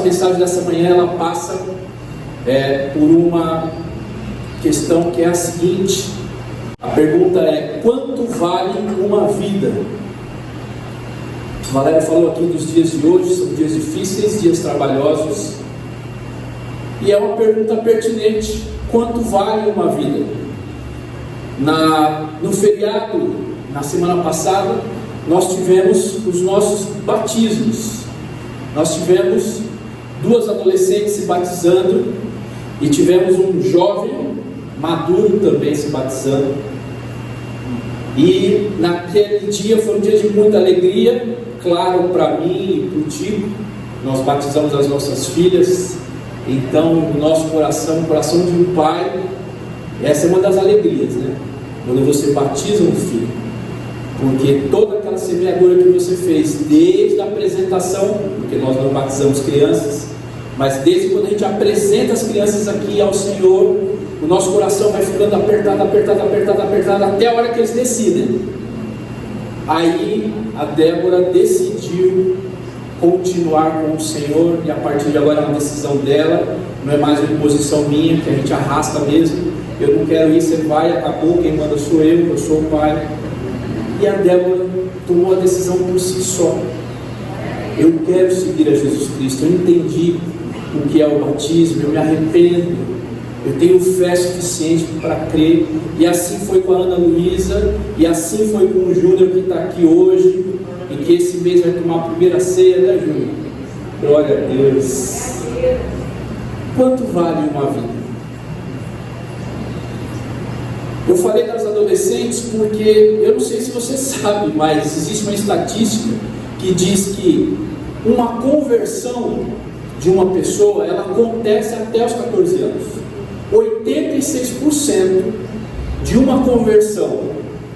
mensagem dessa manhã, ela passa por uma questão que é a seguinte. A pergunta é: quanto vale uma vida? Valéria falou aqui dos dias de hoje, são dias difíceis, dias trabalhosos, e é uma pergunta pertinente: quanto vale uma vida? No feriado, na semana passada, nós tivemos os nossos batismos. Nós tivemos 2 adolescentes se batizando e tivemos um jovem maduro também se batizando. E naquele dia foi um dia de muita alegria, claro, para mim e para o Tico. Nós batizamos as nossas filhas, então o nosso coração, o coração de um pai, essa é uma das alegrias, né? Quando você batiza um filho, porque toda aquela semeadura que você fez, desde a apresentação, porque nós não batizamos crianças, mas desde quando a gente apresenta as crianças aqui ao Senhor, o nosso coração vai ficando apertado, apertado, apertado, apertado, até a hora que eles decidem. Aí a Débora decidiu continuar com o Senhor, e a partir de agora é uma decisão dela, não é mais uma imposição minha, que a gente arrasta mesmo. Eu não quero ir, você vai, acabou, quem manda sou eu sou o pai. E a Débora tomou a decisão por si só. Eu quero seguir a Jesus Cristo, eu entendi o que é o batismo, eu me arrependo, eu tenho fé suficiente para crer. E assim foi com a Ana Luísa, e assim foi com o Júnior, que está aqui hoje, e que esse mês vai tomar a primeira ceia, né, Júnior? Glória a Deus. Quanto vale uma vida? Eu falei das adolescentes porque eu não sei se você sabe, mas existe uma estatística que diz que uma conversão de uma pessoa, ela acontece até os 14 anos. 86% de uma conversão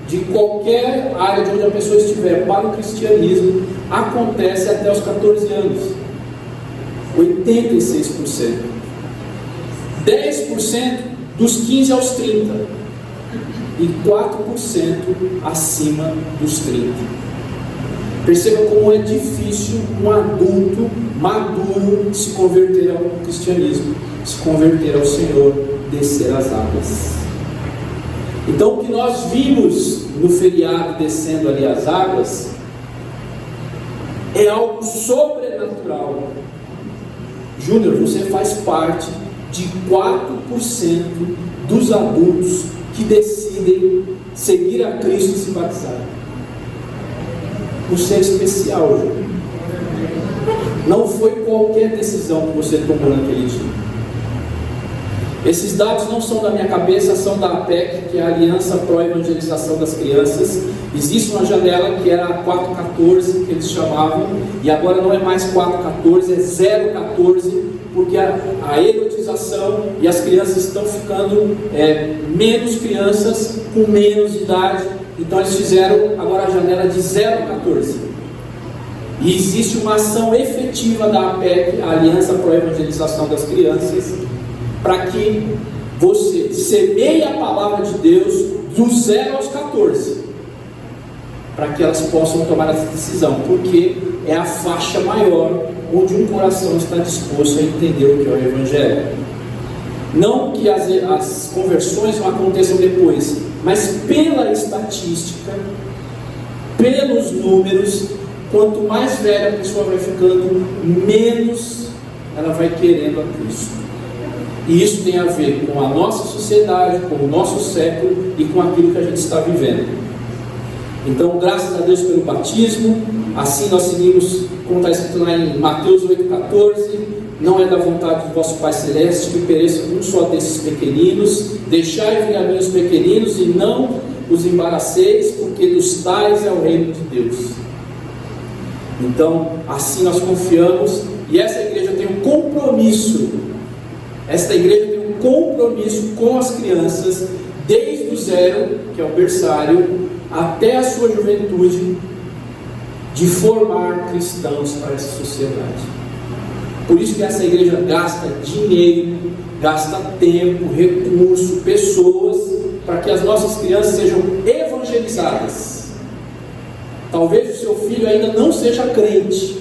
de qualquer área de onde a pessoa estiver para o cristianismo acontece até os 14 anos. 86%. 10% dos 15 aos 30. E 4% acima dos 30. Perceba como é difícil um adulto maduro se converter ao cristianismo, se converter ao Senhor, descer as águas. Então, o que nós vimos no feriado descendo ali as águas é algo sobrenatural. Júnior, você faz parte de 4% dos adultos que decidem seguir a Cristo e se batizar. Você é especial, Júnior. Não foi qualquer decisão que você tomou naquele dia. Esses dados não são da minha cabeça, são da APEC, que é a Aliança Pro Evangelização das Crianças. Existe uma janela que era a 414, que eles chamavam, e agora não é mais 414, é 014, porque a erotização e as crianças estão ficando menos crianças com menos idade. Então eles fizeram agora a janela de 014. E existe uma ação efetiva da APEC, a Aliança Pro Evangelização das Crianças, para que você semeie a palavra de Deus do 0 aos 14, para que elas possam tomar essa decisão, porque é a faixa maior onde um coração está disposto a entender o que é o Evangelho. Não que as conversões não aconteçam depois, mas pela estatística, pelos números, quanto mais velha a pessoa vai ficando, menos ela vai querendo a Cristo. E isso tem a ver com a nossa sociedade, com o nosso século e com aquilo que a gente está vivendo. Então, graças a Deus pelo batismo. Assim nós seguimos, como está escrito lá em Mateus 8,14: não é da vontade do vosso Pai Celeste que pereça um só desses pequeninos, deixai vir a mim os pequeninos e não os embaraceis, porque dos tais é o reino de Deus. Então, assim nós confiamos, e essa igreja tem um compromisso. Esta igreja tem um compromisso com as crianças, desde o 0, que é o berçário, até a sua juventude, de formar cristãos para essa sociedade. Por isso que essa igreja gasta dinheiro, gasta tempo, recurso, pessoas, para que as nossas crianças sejam evangelizadas. Talvez o seu filho ainda não seja crente,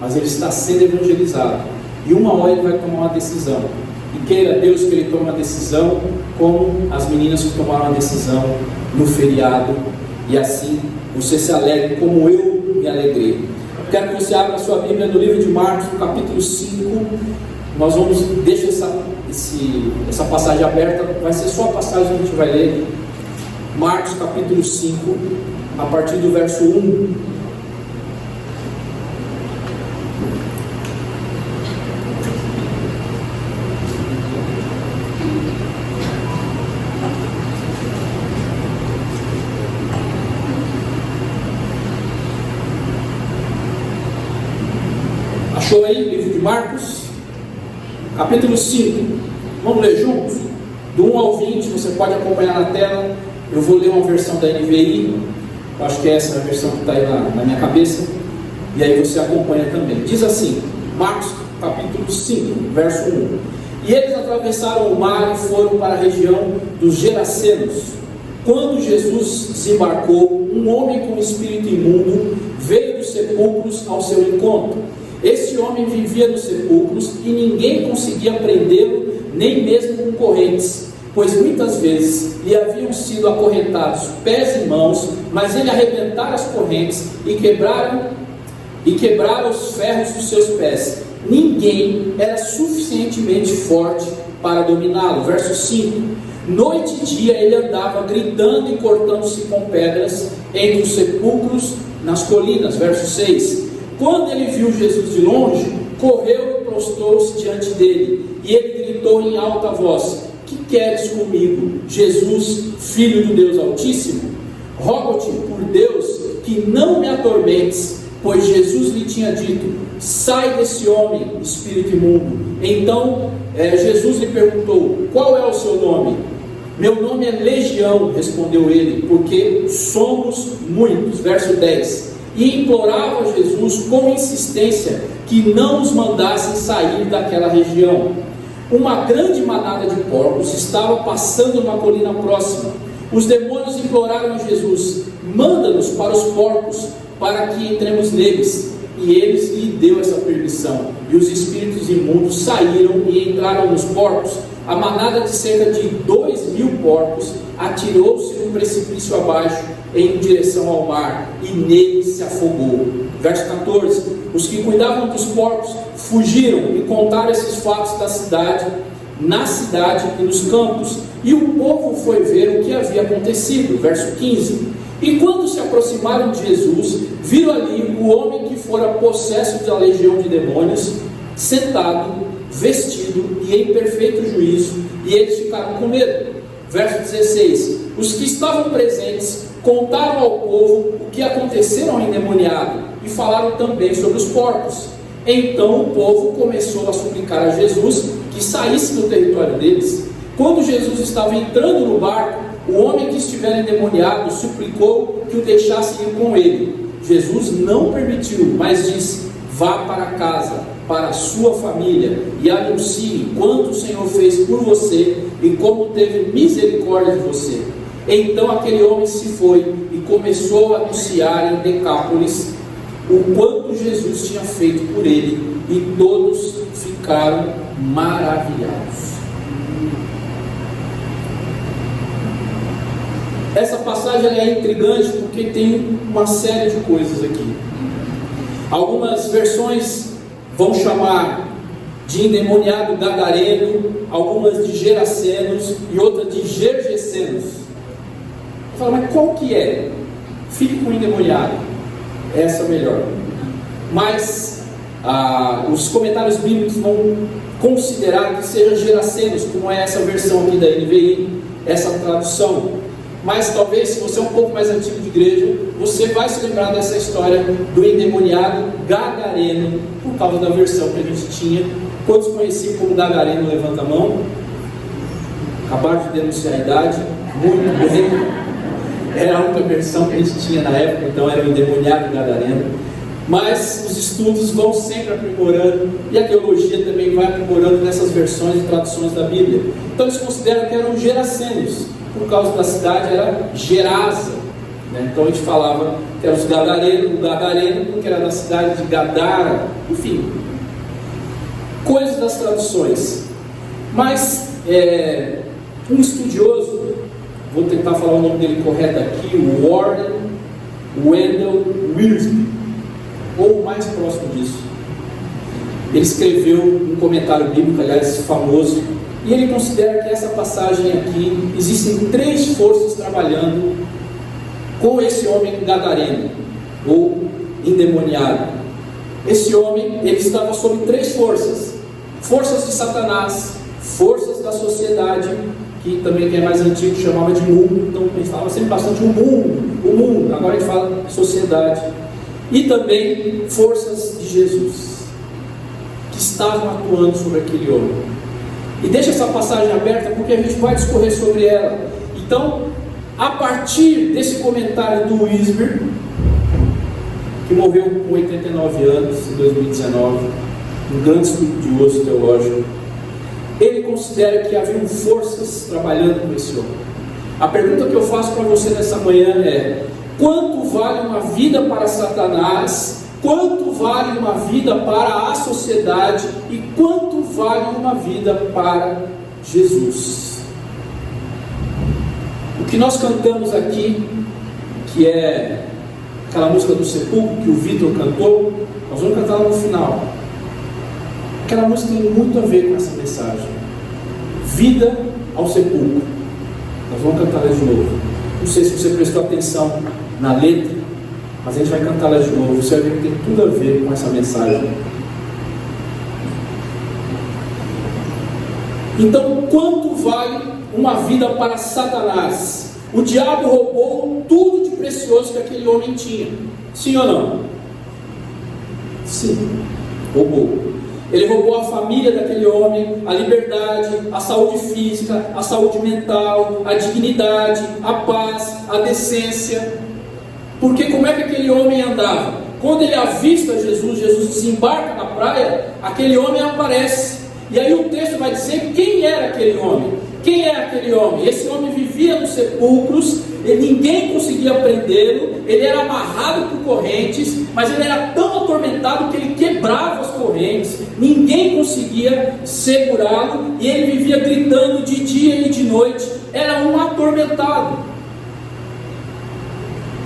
mas ele está sendo evangelizado. e uma hora ele vai tomar uma decisão. E queira Deus que ele tome uma decisão como as meninas que tomaram a decisão no feriado, e assim você se alegre como eu me alegrei. Quero que você abra a sua Bíblia no livro de Marcos, no capítulo 5. Nós vamos, deixa essa passagem aberta, vai ser só a passagem que a gente vai ler. Marcos capítulo 5, a partir do verso 1. Achou aí o livro de Marcos? Capítulo 5. Vamos ler juntos? Do 1 ao 20, você pode acompanhar na tela. Eu vou ler uma versão da NVI. Eu acho que essa é a versão que está aí na minha cabeça. E aí você acompanha também. Diz assim, Marcos capítulo 5, verso 1. E eles atravessaram o mar e foram para a região dos Gerasenos. Quando Jesus desembarcou, um homem com espírito imundo veio dos sepulcros ao seu encontro. Esse homem vivia nos sepulcros e ninguém conseguia prendê-lo, nem mesmo com correntes, pois muitas vezes lhe haviam sido acorrentados pés e mãos, mas ele arrebentara as correntes e quebrara os ferros dos seus pés. Ninguém era suficientemente forte para dominá-lo. Verso 5. Noite e dia ele andava gritando e cortando-se com pedras entre os sepulcros nas colinas. Verso 6. Quando ele viu Jesus de longe, correu e prostrou-se diante dele, e ele gritou em alta voz: que queres comigo, Jesus, Filho do Deus Altíssimo? Rogo-te por Deus que não me atormentes, pois Jesus lhe tinha dito: sai desse homem, espírito imundo. Então Jesus lhe perguntou: qual é o seu nome? Meu nome é Legião, respondeu ele, porque somos muitos. Verso 10. E implorava a Jesus com insistência que não os mandassem sair daquela região. Uma grande manada de porcos estava passando numa colina próxima. Os demônios imploraram a Jesus: manda-nos para os porcos, para que entremos neles. E eles lhe deu essa permissão. E os espíritos imundos saíram e entraram nos porcos. A manada de cerca de 2.000 porcos atirou-se no precipício abaixo, em direção ao mar, e nele se afogou. Verso 14. Os que cuidavam dos porcos fugiram e contaram esses fatos na cidade e nos campos, e o povo foi ver o que havia acontecido. Verso 15. E quando se aproximaram de Jesus, viram ali o homem que fora possesso da legião de demônios, sentado, vestido e em perfeito juízo, e eles ficaram com medo. Verso 16. Os que estavam presentes contaram ao povo o que acontecera ao endemoniado, e falaram também sobre os porcos. Então o povo começou a suplicar a Jesus que saísse do território deles. Quando Jesus estava entrando no barco, o homem que estivera endemoniado suplicou que o deixasse ir com ele. Jesus não permitiu, mas disse: vá para casa, para a sua família, e anuncie quanto o Senhor fez por você e como teve misericórdia de você. Então aquele homem se foi e começou a anunciar em Decápolis o quanto Jesus tinha feito por ele, e todos ficaram maravilhados. Essa passagem é intrigante porque tem uma série de coisas aqui. Algumas versões vão chamar de endemoniado gadareno, algumas de gerasenos e outras de gergesenos. Eu falo, mas qual que é? Fique com o endemoniado, essa é melhor. Mas os comentários bíblicos vão considerar que seja gerasenos, como é essa versão aqui da NVI, essa tradução. Mas talvez, se você é um pouco mais antigo de igreja, você vai se lembrar dessa história do endemoniado gadareno, por causa da versão que a gente tinha. Quantos conheciam como gadareno? Levanta a mão. Acabaram de denunciar a idade. Muito bem. Era a outra versão que a gente tinha na época, então era o endemoniado gadareno. Mas os estudos vão sempre aprimorando, e a teologia também vai aprimorando nessas versões e traduções da Bíblia. Então eles consideram que eram gerasenos. Por causa da cidade era Gerasa, né? Então a gente falava que era os gadarenos, o gadareno porque era da cidade de Gadara, enfim. coisas das traduções. Mas um estudioso, vou tentar falar o nome dele correto aqui, o Warren Wendell Wiersbe, ou mais próximo disso. Ele escreveu um comentário bíblico, aliás, famoso, e ele considera que essa passagem aqui, existem 3 forças trabalhando com esse homem gadareno, ou endemoniado. Esse homem, ele estava sob 3 forças: forças de Satanás, forças da sociedade, que também quem é mais antigo chamava de mundo, então pensava sempre bastante o mundo, agora a gente fala sociedade, e também forças de Jesus, que estavam atuando sobre aquele homem. E deixa essa passagem aberta, porque a gente vai discorrer sobre ela. Então, a partir desse comentário do Wiersbe, que morreu com 89 anos em 2019, um grande estudioso teológico, ele considera que haviam forças trabalhando com esse homem. A pergunta que eu faço para você nessa manhã é: quanto vale uma vida para Satanás? Quanto vale uma vida para a sociedade? E quanto vale uma vida para Jesus? O que nós cantamos aqui, que é aquela música do Sepulcro que o Vitor cantou, nós vamos cantar lá no final. Aquela música tem muito a ver com essa mensagem. Vida ao sepulcro. Nós vamos cantar ela de novo. Não sei se você prestou atenção na letra, mas a gente vai cantar ela de novo. Você vai ver que tem tudo a ver com essa mensagem. Então, quanto vale uma vida para Satanás? O diabo roubou tudo de precioso que aquele homem tinha. Sim ou não? Sim, roubou. Ele roubou a família daquele homem, a liberdade, a saúde física, a saúde mental, a dignidade, a paz, a decência. Porque como é que aquele homem andava? Quando ele avista Jesus, Jesus desembarca na praia, aquele homem aparece. E aí o texto vai dizer quem era aquele homem. Quem é aquele homem? Esse homem vivia nos sepulcros, ninguém conseguia prendê-lo, ele era amarrado por correntes, mas ele era tão atormentado que ele quebrava as correntes, ninguém conseguia segurá-lo, e ele vivia gritando de dia e de noite, era um atormentado.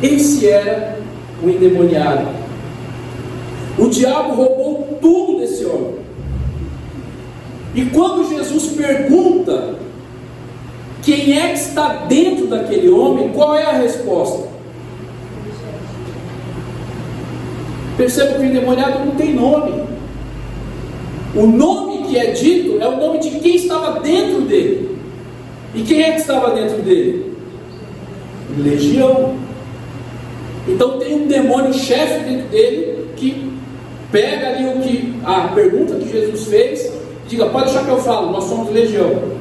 Esse era o endemoniado. O diabo roubou tudo desse homem. E quando Jesus pergunta quem é que está dentro daquele homem, qual é a resposta? Perceba que o endemoniado não tem nome. O nome que é dito é o nome de quem estava dentro dele. E quem é que estava dentro dele? Legião. Então tem um demônio chefe dentro dele que pega ali a pergunta que Jesus fez e diga: pode deixar que eu falo, nós somos legião.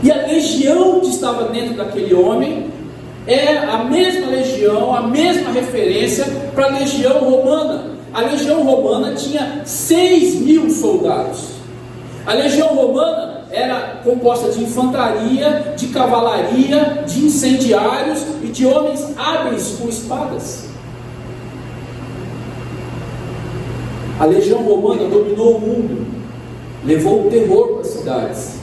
E a legião que estava dentro daquele homem é a mesma legião, a mesma referência para a legião romana. A legião romana tinha 6.000 soldados. A legião romana era composta de infantaria, de cavalaria, de incendiários e de homens hábeis com espadas. A legião romana dominou o mundo, levou o terror para as cidades.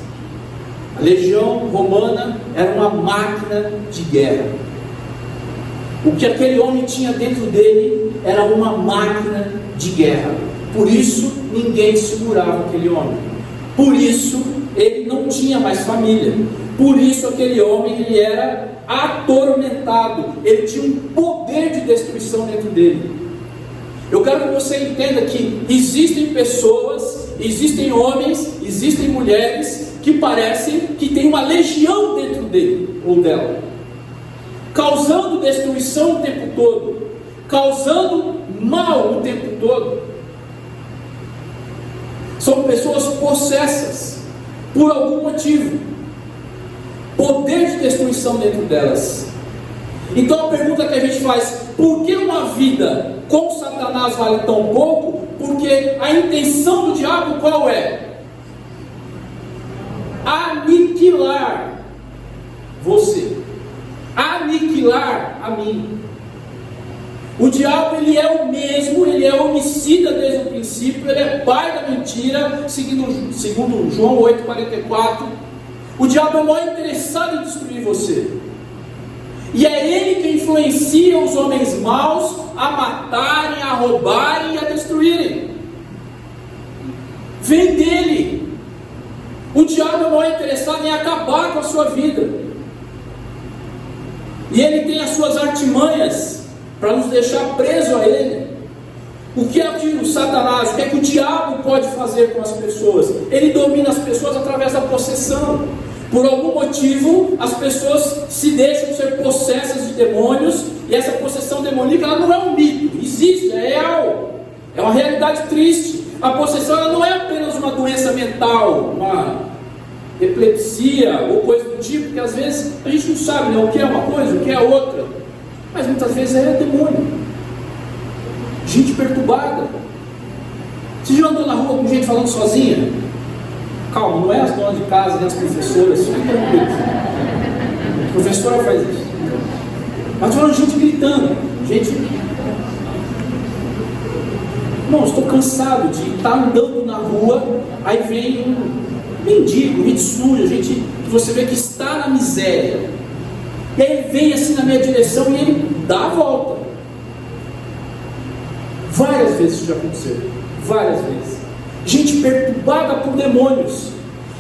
A legião romana era uma máquina de guerra. O que aquele homem tinha dentro dele era uma máquina de guerra. Por isso ninguém segurava aquele homem. Por isso ele não tinha mais família. Por isso aquele homem ele era atormentado. Ele tinha um poder de destruição dentro dele. Eu quero que você entenda que existem pessoas, existem homens, existem mulheres que parecem que tem uma legião dentro dele ou dela, causando destruição o tempo todo, causando mal o tempo todo. São pessoas possessas por algum motivo, poder de destruição dentro delas. Então a pergunta que a gente faz: por que uma vida com Satanás vale tão pouco? Porque a intenção do diabo qual é? Aniquilar você, aniquilar a mim. O diabo, ele é o mesmo, ele é homicida desde o princípio, ele é pai da mentira, segundo João 8,44. O diabo é o maior interessado em destruir você. E é ele que influencia os homens maus a matarem, a roubarem e a destruírem. Vem dele. O diabo é o maior interessado em acabar com a sua vida. E ele tem as suas artimanhas para nos deixar presos a ele. O que é que o Satanás, o que é que o diabo pode fazer com as pessoas? Ele domina as pessoas através da possessão. Por algum motivo, as pessoas se deixam ser possessas de demônios, e essa possessão demoníaca, ela não é um mito, existe, é real, é uma realidade triste. A possessão, ela não é apenas uma doença mental, uma epilepsia ou coisa do tipo, porque às vezes a gente não sabe, né, o que é uma coisa, o que é outra, mas muitas vezes é demônio, gente perturbada. Você já andou na rua com gente falando sozinha? Calma, não é as donas de casa, nem as professoras, fica tranquilo. A professora faz isso. Mas falando gente gritando, gente. Não, estou cansado de estar andando na rua, aí vem um mendigo, gente suja, gente que você vê que está na miséria. E aí vem assim na minha direção e ele dá a volta. Várias vezes isso já aconteceu. Várias vezes. Gente perturbada por demônios.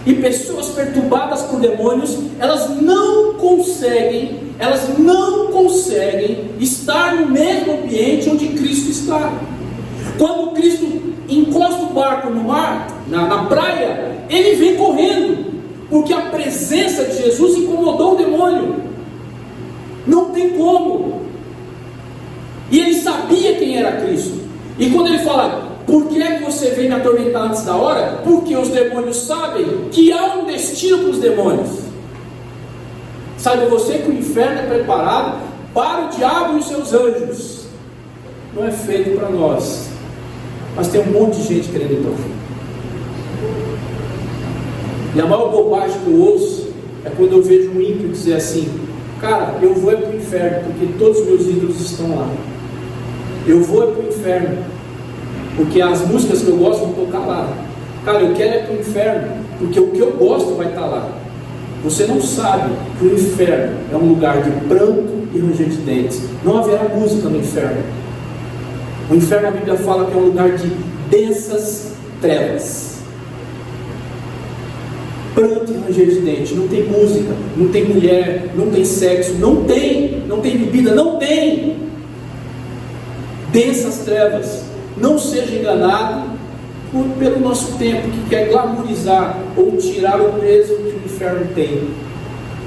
E pessoas perturbadas por demônios, elas não conseguem estar no mesmo ambiente onde Cristo está. Quando Cristo encosta o barco no mar, na praia, ele vem correndo, porque a presença de Jesus incomodou o demônio. Não tem como. E ele sabia quem era Cristo. E quando ele fala: por que é que você vem me atormentar antes da hora? Porque os demônios sabem que há um destino para os demônios. Saiba você que o inferno é preparado para o diabo e os seus anjos. Não é feito para nós. Mas tem um monte de gente querendo ir para o fim. E a maior bobagem que eu ouço é quando eu vejo um ímpio dizer assim: cara, eu vou para o inferno porque todos os meus ídolos estão lá. Eu vou para o inferno porque as músicas que eu gosto vão tocar lá. Cara, eu quero ir para o inferno porque o que eu gosto vai estar lá. Você não sabe que o inferno é um lugar de pranto e ranger de dentes. Não haverá música no inferno. O inferno, a Bíblia fala que é um lugar de densas trevas, pranto e ranger de dentes. Não tem música, não tem mulher, não tem sexo, não tem bebida, não tem. Densas trevas. Não seja enganado pelo nosso tempo que quer glamorizar ou tirar o peso que o inferno tem.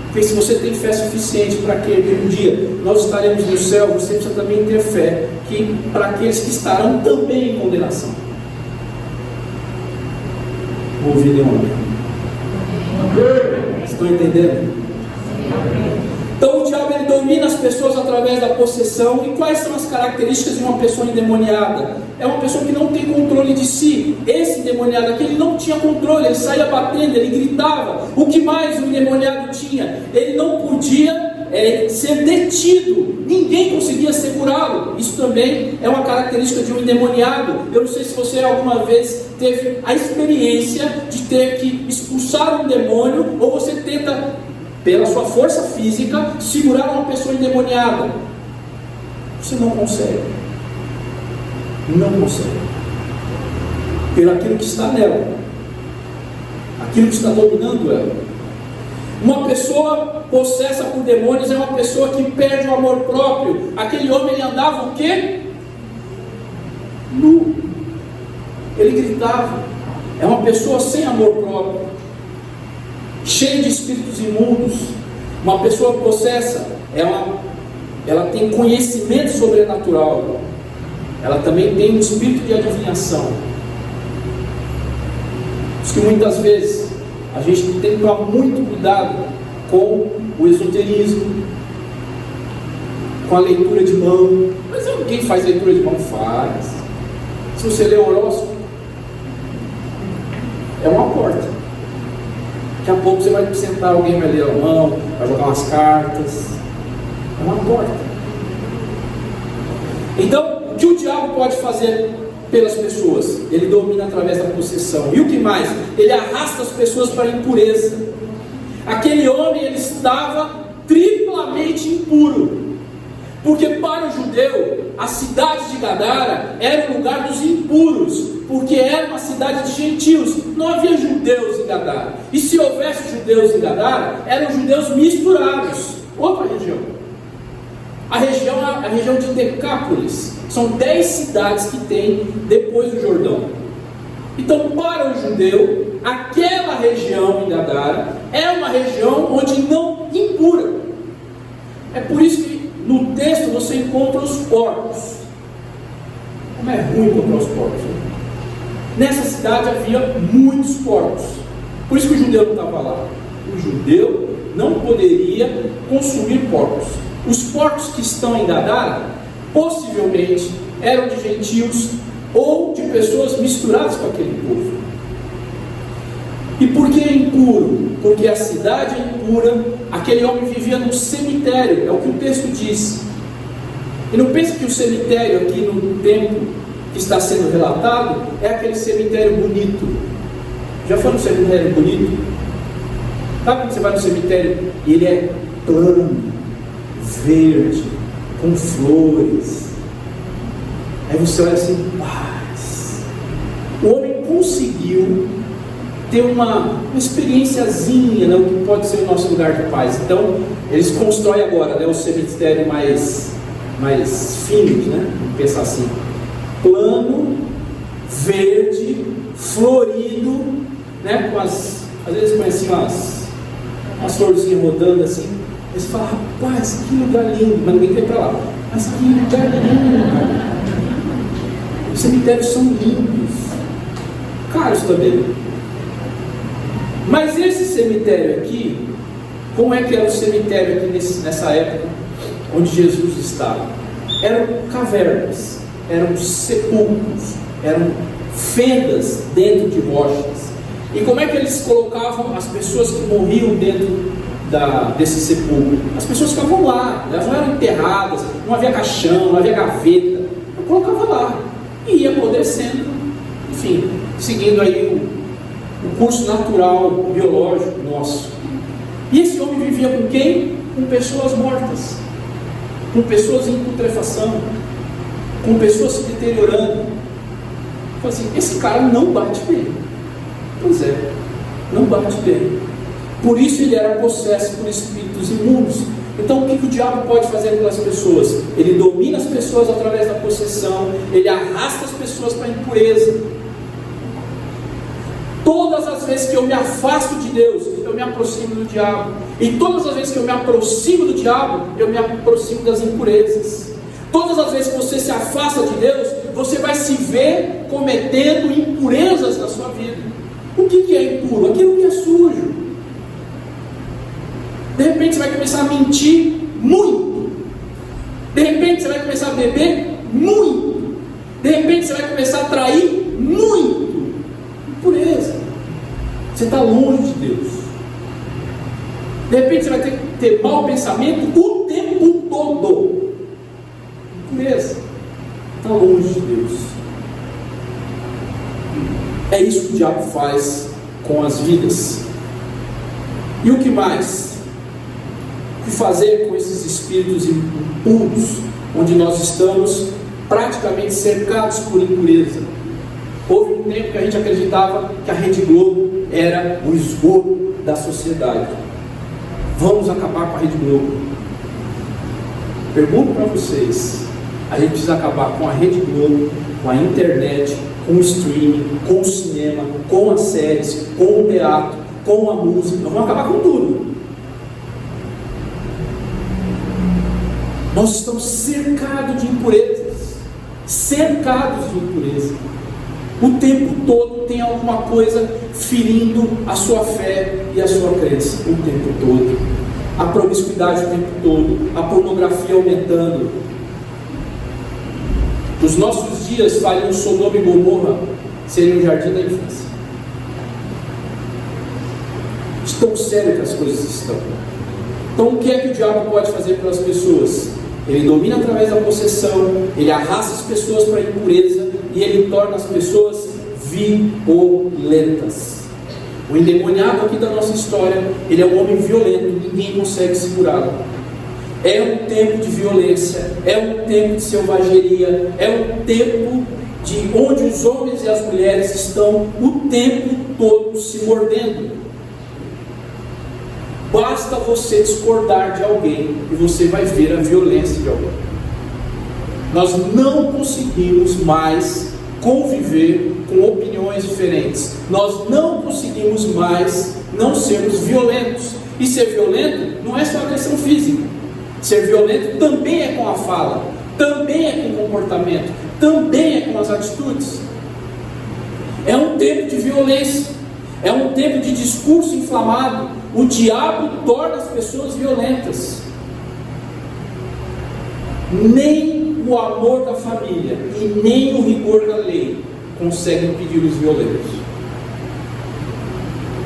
Porque se você tem fé suficiente para que um dia nós estaremos no céu, você precisa também ter fé que para aqueles que estarão também em condenação. Ouvi amém. Estão entendendo? Então o diabo, ele domina as pessoas através da possessão. E quais são as características de uma pessoa endemoniada? É uma pessoa que não tem controle de si. Esse endemoniado aqui, ele não tinha controle, ele saía batendo, ele gritava. O que mais o endemoniado tinha? Ele não podia ser detido, ninguém conseguia segurá-lo. Isso também é uma característica de um endemoniado. Eu não sei se você alguma vez teve a experiência de ter que expulsar um demônio, ou você tenta, pela sua força física, segurar uma pessoa endemoniada. Você não consegue. Não consegue. Pelo aquilo que está nela, aquilo que está dominando ela. Uma pessoa possessa por demônios é uma pessoa que perde o amor próprio. Aquele homem, ele andava o quê? Nu. Ele gritava. É uma pessoa sem amor próprio, cheia de espíritos imundos. Uma pessoa possessa, ela tem conhecimento sobrenatural. Ela também tem um espírito de adivinhação. Por isso que muitas vezes a gente tem que tomar muito cuidado com o esoterismo, com a leitura de mão. Mas quem faz leitura de mão faz. Se você lê o horóscopo, é uma porta. Daqui a pouco você vai sentar, alguém vai ler a mão, vai jogar umas cartas. É uma porta. Então, o que o diabo pode fazer pelas pessoas? Ele domina através da possessão. E o que mais? Ele arrasta as pessoas para a impureza. Aquele homem, ele estava triplamente impuro. Porque para o judeu, a cidade de Gadara era o lugar dos impuros, porque era uma cidade de gentios, não havia judeus em Gadara. E se houvesse judeus em Gadara, eram judeus misturados. Outra região. A região de Decápolis. São 10 cidades que tem depois do Jordão. Então, para o judeu, aquela região em Gadara é uma região onde não impura. É por isso que no texto você encontra os porcos. Como é ruim encontrar os porcos, né? Nessa cidade havia muitos porcos. Por isso que o judeu não estava lá. O judeu não poderia consumir porcos. Os porcos que estão em Gadara, possivelmente, eram de gentios ou de pessoas misturadas com aquele povo. E por que impuro? Porque a cidade é impura. Aquele homem vivia num cemitério, é o que o texto diz. E não pense que o cemitério aqui no templo que está sendo relatado é aquele cemitério bonito. Já foi no cemitério bonito? Sabe quando você vai no cemitério e ele é plano, verde, com flores? Aí você olha assim, paz. O homem conseguiu ter uma experiênciazinha, né, o que pode ser o nosso lugar de paz. Então, eles constroem agora, né, o cemitério mais finos, né? Vamos pensar assim: plano, verde, florido, né? Com às vezes põe assim umas florzinhas rodando assim. Eles falam, rapaz, que lugar lindo, mas ninguém quer ir para lá. Mas que lugar lindo! Os cemitérios são lindos, caros também. Mas esse cemitério aqui, como é que era o cemitério aqui nessa época onde Jesus estava? Eram cavernas, eram sepulcros, eram fendas dentro de rochas. E como é que eles colocavam as pessoas que morriam dentro desse sepulcro? As pessoas ficavam lá, elas não eram enterradas, não havia caixão, não havia gaveta. Eu colocava lá e ia apodrecendo, enfim, seguindo aí o curso natural, biológico nosso. E esse homem vivia com quem? Com pessoas mortas, com pessoas em putrefação, com pessoas se deteriorando. Então assim, esse cara não bate bem. Pois é, não bate bem. Por isso ele era possesso por espíritos imundos. Então o que o diabo pode fazer pelas pessoas? Ele domina as pessoas através da possessão, ele arrasta as pessoas para a impureza. Todas as vezes que eu me afasto de Deus, eu me aproximo do diabo. E todas as vezes que eu me aproximo do diabo, eu me aproximo das impurezas. Todas as vezes que você se afasta de Deus, você vai se ver cometendo impurezas na sua vida. O que é impuro? Aquilo que é sujo. De repente você vai começar a mentir muito. De repente você vai começar a beber muito. De repente você vai começar a trair muito. Impureza. Você está longe de Deus. De repente você vai ter mau pensamento o tempo todo. Impureza. Está longe de Deus. É isso que o diabo faz com as vidas. E o que mais? O que fazer com esses espíritos impuros, onde nós estamos praticamente cercados por impureza? Houve um tempo que a gente acreditava que a Rede Globo era o esgoto da sociedade. Vamos acabar com a Rede Globo. Pergunto para vocês: a gente precisa acabar com a Rede Globo, com a internet, com o streaming, com o cinema, com as séries, com o teatro, com a música. Nós vamos acabar com tudo. Nós estamos cercados de impurezas. Cercados de impureza. O tempo todo tem alguma coisa ferindo a sua fé e a sua crença. O tempo todo. A promiscuidade o tempo todo. A pornografia aumentando. Nos nossos dias, fariam Sodoma e Gomorra seria um jardim da infância. Tão sério que as coisas estão. Então o que é que o diabo pode fazer pelas pessoas? Ele domina através da possessão, ele arrasta as pessoas para a impureza e ele torna as pessoas violentas. O endemoniado aqui da nossa história, ele é um homem violento, ninguém consegue segurá-lo. É um tempo de violência, é um tempo de selvageria, é um tempo de onde os homens e as mulheres estão o tempo todo se mordendo. Basta você discordar de alguém e você vai ver a violência de alguém. Nós não conseguimos mais conviver com opiniões diferentes. Nós não conseguimos mais não sermos violentos. E ser violento não é só agressão física. Ser violento também é com a fala, também é com o comportamento, também é com as atitudes. É um tempo de violência, é um tempo de discurso inflamado. O diabo torna as pessoas violentas. Nem o amor da família e nem o rigor da lei conseguem impedir os violentos.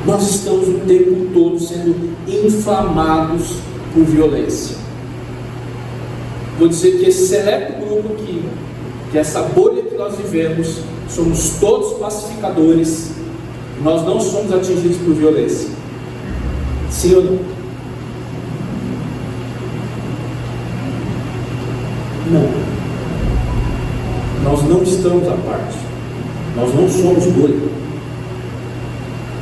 Nós estamos o tempo todo sendo inflamados por violência. Vou dizer que esse seleto grupo aqui, que essa bolha que nós vivemos, somos todos pacificadores. Nós não somos atingidos por violência. Sim ou não? Não. Nós não estamos à parte. Nós não somos bolha.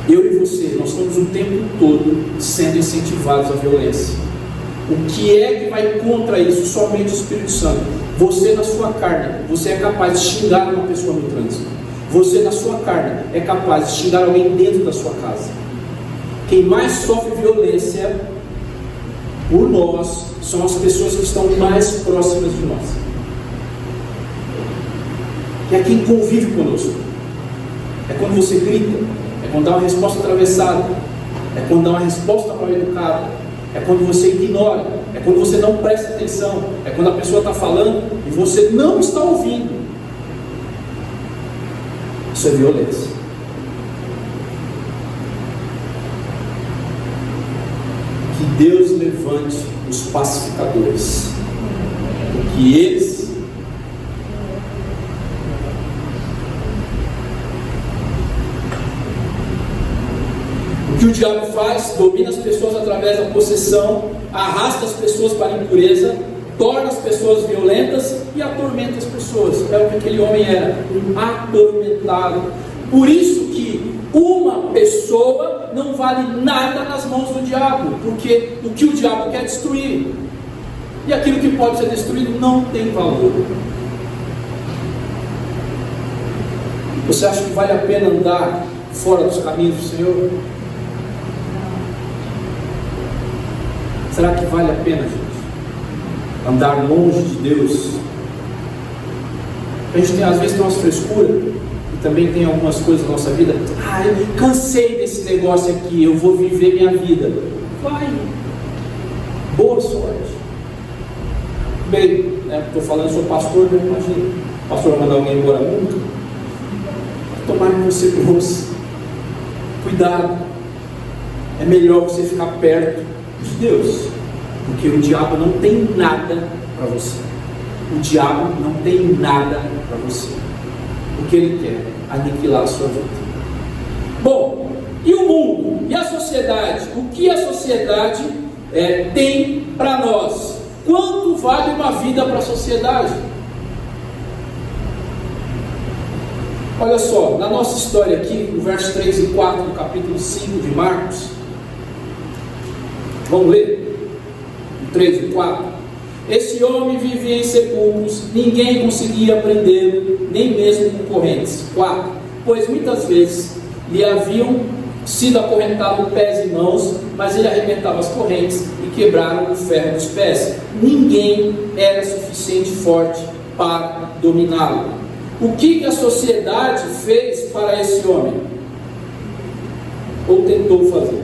Eu e você, nós estamos o tempo todo sendo incentivados à violência. O que é que vai contra isso? Somente o Espírito Santo. Você na sua carne, você é capaz de xingar uma pessoa no trânsito. Você na sua carne é capaz de xingar alguém dentro da sua casa. Quem mais sofre violência por nós são as pessoas que estão mais próximas de nós. Que é quem convive conosco. É quando você grita, é quando dá uma resposta atravessada, é quando dá uma resposta mal educada, é quando você ignora, é quando você não presta atenção, é quando a pessoa está falando e você não está ouvindo. Isso é violência. Que Deus levante os pacificadores, que eles o que o diabo faz, domina as pessoas através da possessão, arrasta as pessoas para a impureza, torna as pessoas violentas e atormenta as pessoas. É o que aquele homem era, um atormentado. Por isso que uma pessoa não vale nada nas mãos do diabo, porque o que o diabo quer destruir, e aquilo que pode ser destruído não tem valor. Você acha que vale a pena andar fora dos caminhos do Senhor? Será que vale a pena, gente, andar longe de Deus? A gente tem, às vezes, tem umas frescuras, e também tem algumas coisas na nossa vida. Eu cansei desse negócio aqui, eu vou viver minha vida. Vai, boa sorte. Bem, estou falando, sou pastor, né? Imagina, o pastor vai mandar alguém embora nunca. Tomara que você ouça. Cuidado, é melhor você ficar perto de Deus, porque o diabo não tem nada para você. O diabo não tem nada para você. O que ele quer? Aniquilar a sua vida. Bom, e o mundo? E a sociedade? O que a sociedade tem para nós? Quanto vale uma vida para a sociedade? Olha só, na nossa história aqui, no verso 3 e 4 do capítulo 5 de Marcos, vamos ler? 3 e 4. Esse homem vivia em sepulcros, ninguém conseguia prendê-lo, nem mesmo com correntes. 4. Pois muitas vezes lhe haviam sido acorrentados pés e mãos, mas ele arrebentava as correntes e quebraram o ferro dos pés. Ninguém era suficiente forte para dominá-lo. O que a sociedade fez para esse homem? Ou tentou fazer?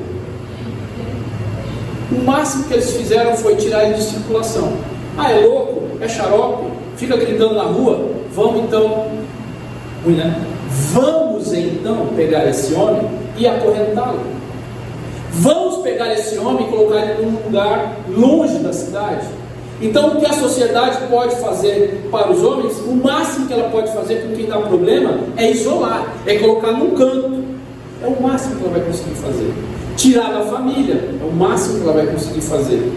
O máximo que eles fizeram foi tirar ele de circulação. É louco? É xarope? Fica gritando na rua? Vamos então pegar esse homem e acorrentá-lo. Vamos pegar esse homem e colocar ele num lugar longe da cidade. Então, o que a sociedade pode fazer para os homens, o máximo que ela pode fazer com quem dá problema é isolar, é colocar num canto. É o máximo que ela vai conseguir fazer. Tirar da família, é o máximo que ela vai conseguir fazer.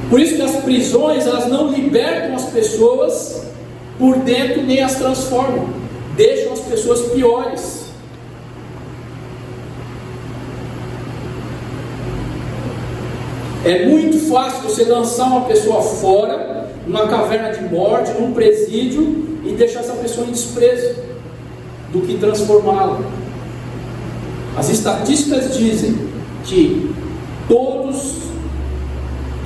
Por isso que as prisões, elas não libertam as pessoas por dentro, nem as transformam. Deixam as pessoas piores. É muito fácil você lançar uma pessoa fora, numa caverna de morte, num presídio, e deixar essa pessoa em desprezo, do que transformá-la. As estatísticas dizem que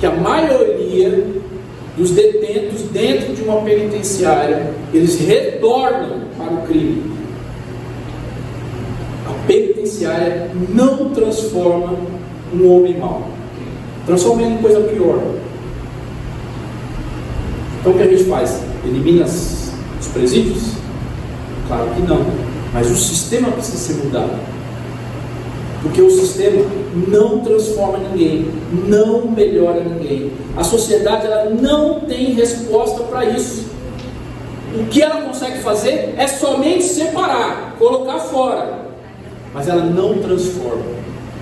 a maioria dos detentos dentro de uma penitenciária, eles retornam para o crime. A penitenciária não transforma um homem mau, transforma ele em coisa pior. Então o que a gente faz? Elimina os presídios? Claro que não, mas o sistema precisa ser mudado, porque o sistema não transforma ninguém, não melhora ninguém. A sociedade, ela não tem resposta para isso. O que ela consegue fazer é somente separar, colocar fora, mas ela não transforma.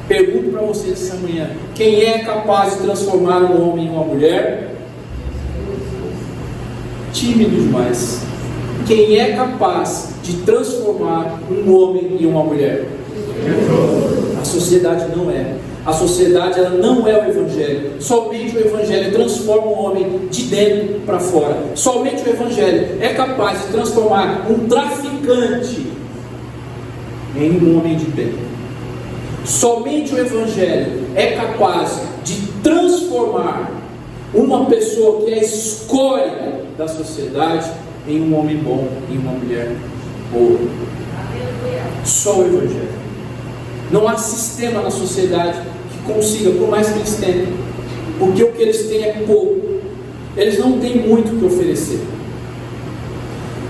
Pergunto para vocês essa manhã: quem é capaz de transformar um homem em uma mulher? Tímido demais. Quem é capaz de transformar um homem em uma mulher? A sociedade não é. A sociedade, ela não é o Evangelho. Somente o Evangelho transforma um homem de dentro para fora. Somente o Evangelho é capaz de transformar um traficante em um homem de bem. Somente o Evangelho é capaz de transformar uma pessoa que é a escória da sociedade em um homem bom, em uma mulher boa. Só o Evangelho. Não há sistema na sociedade que consiga, por mais que eles tentem, porque o que eles têm é pouco. Eles não têm muito o que oferecer.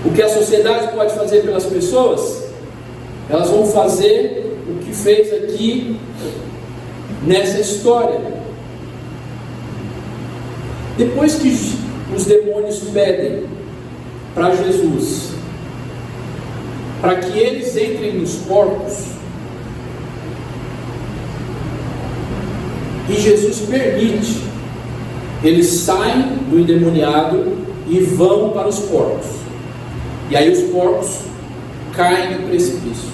O que a sociedade pode fazer pelas pessoas, elas vão fazer o que fez aqui nessa história. Depois que os demônios pedem para Jesus, para que eles entrem nos porcos, e Jesus permite, eles saem do endemoniado e vão para os porcos. E aí os porcos caem no precipício.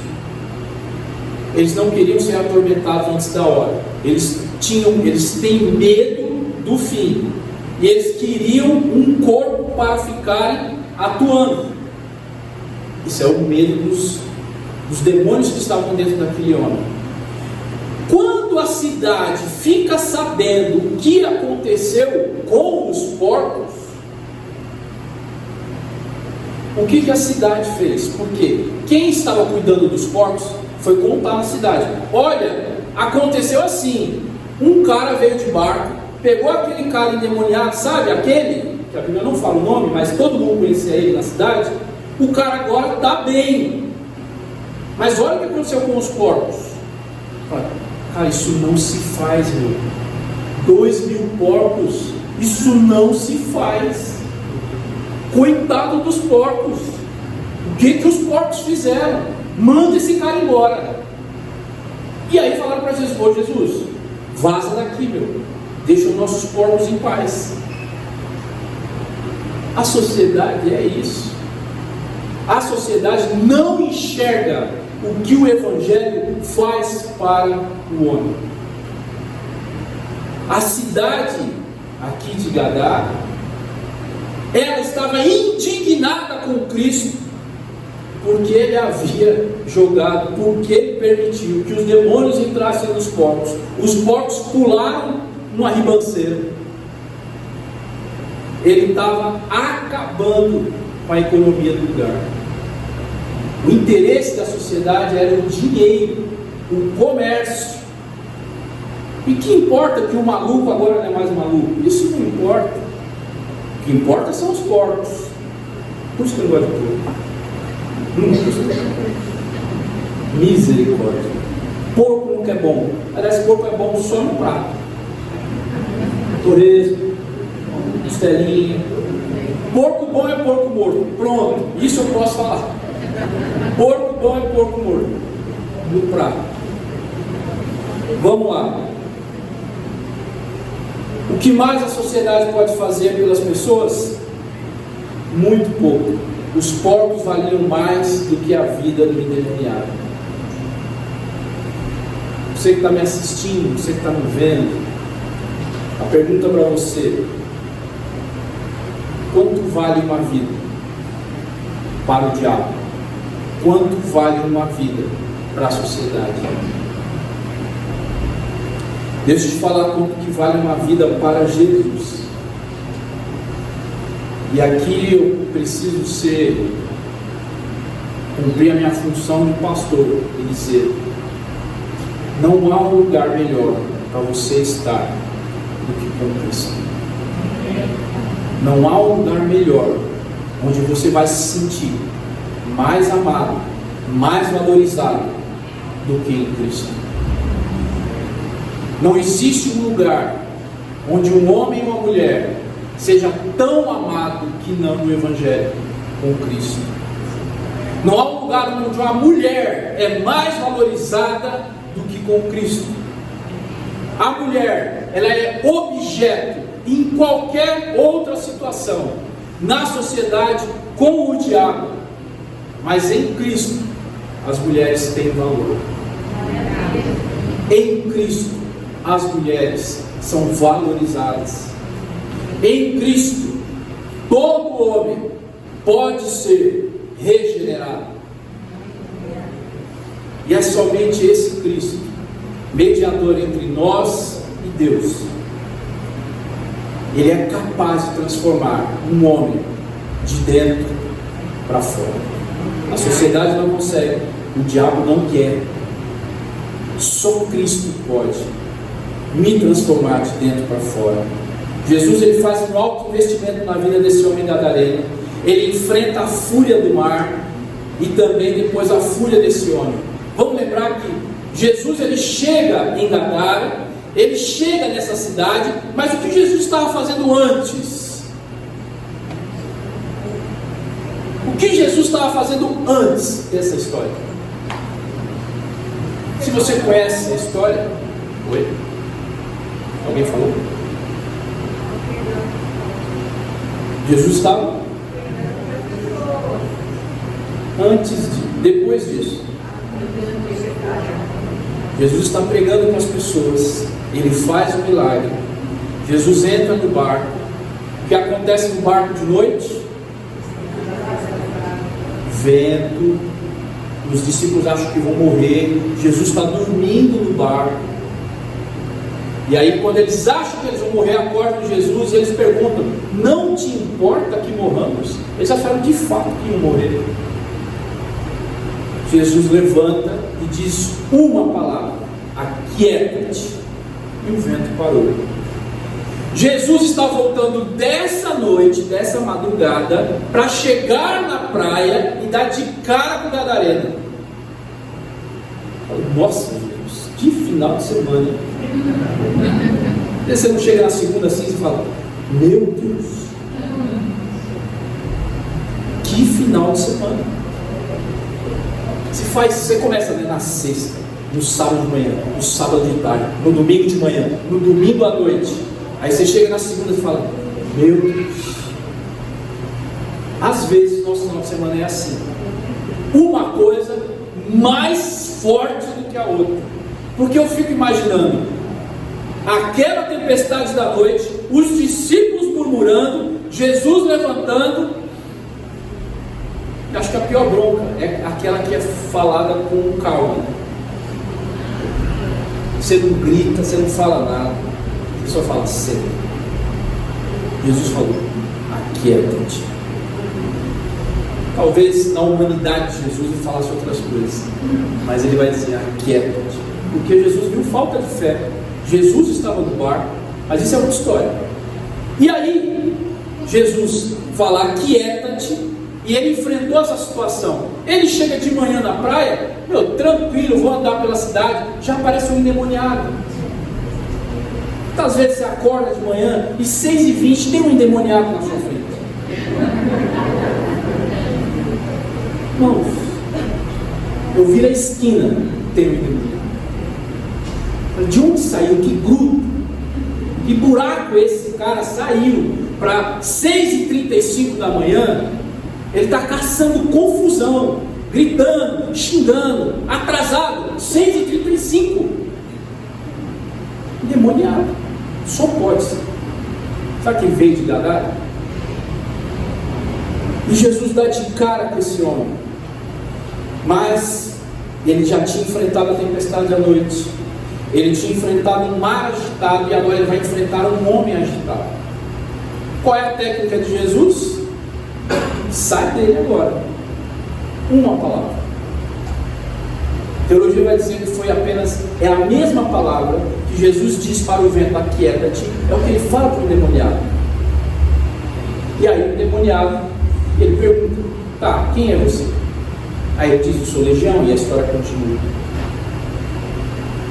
Eles não queriam ser atormentados antes da hora. Eles têm medo do fim. E eles queriam um corpo para ficarem atuando. Isso é o medo dos demônios que estavam dentro daquele homem. Quando a cidade fica sabendo o que aconteceu com os porcos, o que a cidade fez? Porque quem estava cuidando dos porcos foi contar na cidade: olha, aconteceu assim, um cara veio de barco, pegou aquele cara endemoniado, sabe, aquele, que a Bíblia não fala o nome, mas todo mundo conhecia ele na cidade, o cara agora está bem, mas olha o que aconteceu com os porcos. Cara, isso não se faz, meu. 2.000 porcos, isso não se faz. Coitado dos porcos. O que os porcos fizeram? Manda esse cara embora. E aí falaram para Jesus: ô Jesus, vaza daqui, meu. Deixa os nossos porcos em paz. A sociedade é isso. A sociedade não enxerga o que o Evangelho faz para o homem. A cidade aqui de Gadara, ela estava indignada com Cristo, porque ele havia jogado, porque ele permitiu que os demônios entrassem nos porcos. Os porcos pularam numa ribanceira. Ele estava acabando com a economia do lugar. O interesse da sociedade era o dinheiro, o comércio. E que importa que o maluco agora não é mais maluco? Isso não importa. O que importa são os porcos. Por isso que eu não gosto de porco. Misericórdia. Porco nunca é bom. Aliás, porco é bom só no prato. Torresmo, costelinha. Porco bom é porco morto. Pronto, isso eu posso falar. Porco bom é porco morto. No prato. Vamos lá. O que mais a sociedade pode fazer pelas pessoas? Muito pouco. Os porcos valiam mais do que a vida do endemoniado. Você que está me assistindo, você que está me vendo, a pergunta para você: quanto vale uma vida para o diabo? Quanto vale uma vida para a sociedade? Deixa eu te falar quanto que vale uma vida para Jesus. E aqui eu preciso cumprir a minha função de pastor e dizer: não há um lugar melhor para você estar do que com Cristo. Não há um lugar melhor onde você vai se sentir mais amado, mais valorizado do que em Cristo. Não existe um lugar onde um homem e uma mulher seja tão amado que não no Evangelho com Cristo. Não há um lugar onde uma mulher é mais valorizada do que com Cristo. A mulher, ela é objeto em qualquer outra situação, na sociedade, com o diabo, mas em Cristo as mulheres têm valor. Em Cristo as mulheres são valorizadas. Em Cristo todo homem pode ser regenerado. E é somente esse Cristo, mediador entre nós e Deus, ele é capaz de transformar um homem de dentro para fora. A sociedade não consegue, o diabo não quer. Só Cristo pode me transformar de dentro para fora. Jesus, ele faz um alto investimento na vida desse homem gadareno. Ele enfrenta a fúria do mar e também depois a fúria desse homem. Vamos lembrar que Jesus, ele chega em Gadara, ele chega nessa cidade, mas o que Jesus estava fazendo antes? O que Jesus estava fazendo antes dessa história? Se você conhece a história, oi? Alguém falou? Jesus estava depois disso. Jesus está pregando com as pessoas, ele faz um milagre. Jesus entra no barco. O que acontece no barco de noite? Vento. Os discípulos acham que vão morrer. Jesus está dormindo no barco. E aí, quando eles acham que eles vão morrer, acordam Jesus e eles perguntam: não te importa que morramos? Eles acharam de fato que iam morrer. Jesus levanta e diz uma palavra: aquieta-te. E o vento parou. Jesus está voltando dessa noite, dessa madrugada, para chegar na praia e dar de cara com o gadareno. Nossa Deus, que final de semana. E você não chega na segunda assim e fala: meu Deus, que final de semana. Você começa na sexta, no sábado de manhã, no sábado de tarde, no domingo de manhã, no domingo à noite. Aí você chega na segunda e fala: meu Deus. Às vezes nosso final de semana é assim, uma coisa mais forte do que a outra. Porque eu fico imaginando aquela tempestade da noite, os discípulos murmurando, Jesus levantando. Acho que a pior bronca é aquela que é falada com calma. Você não grita, você não fala nada, você só fala sério. Jesus falou: aquieta-te. Talvez na humanidade de Jesus ele falasse outras coisas, mas ele vai dizer: aquieta-te, porque Jesus viu falta de fé. Jesus estava no barco, mas isso é outra história. E aí Jesus fala: aquieta-te. E ele enfrentou essa situação. Ele chega de manhã na praia, tranquilo, vou andar pela cidade. Já aparece um endemoniado. Quantas vezes você acorda de manhã e 6h20 tem um endemoniado na sua frente? Irmãos, eu viro a esquina, tem um endemoniado. De onde saiu? Que grupo? Que buraco esse cara saiu para 6h35 da manhã? Ele está caçando confusão, gritando, xingando, atrasado, 6h35. Endemoniado. Só pode ser. Sabe quem veio de Gadara? E Jesus dá de cara com esse homem. Mas ele já tinha enfrentado a tempestade à noite. Ele tinha enfrentado um mar agitado e agora ele vai enfrentar um homem agitado. Qual é a técnica de Jesus? Sai dele agora. Uma palavra. A teologia vai dizer que foi apenas, é a mesma palavra que Jesus diz para o vento: aquieta-te. É o que ele fala para o endemoniado. E aí o endemoniado, ele pergunta: tá, quem é você? Aí ele diz: eu sou legião, e a história continua.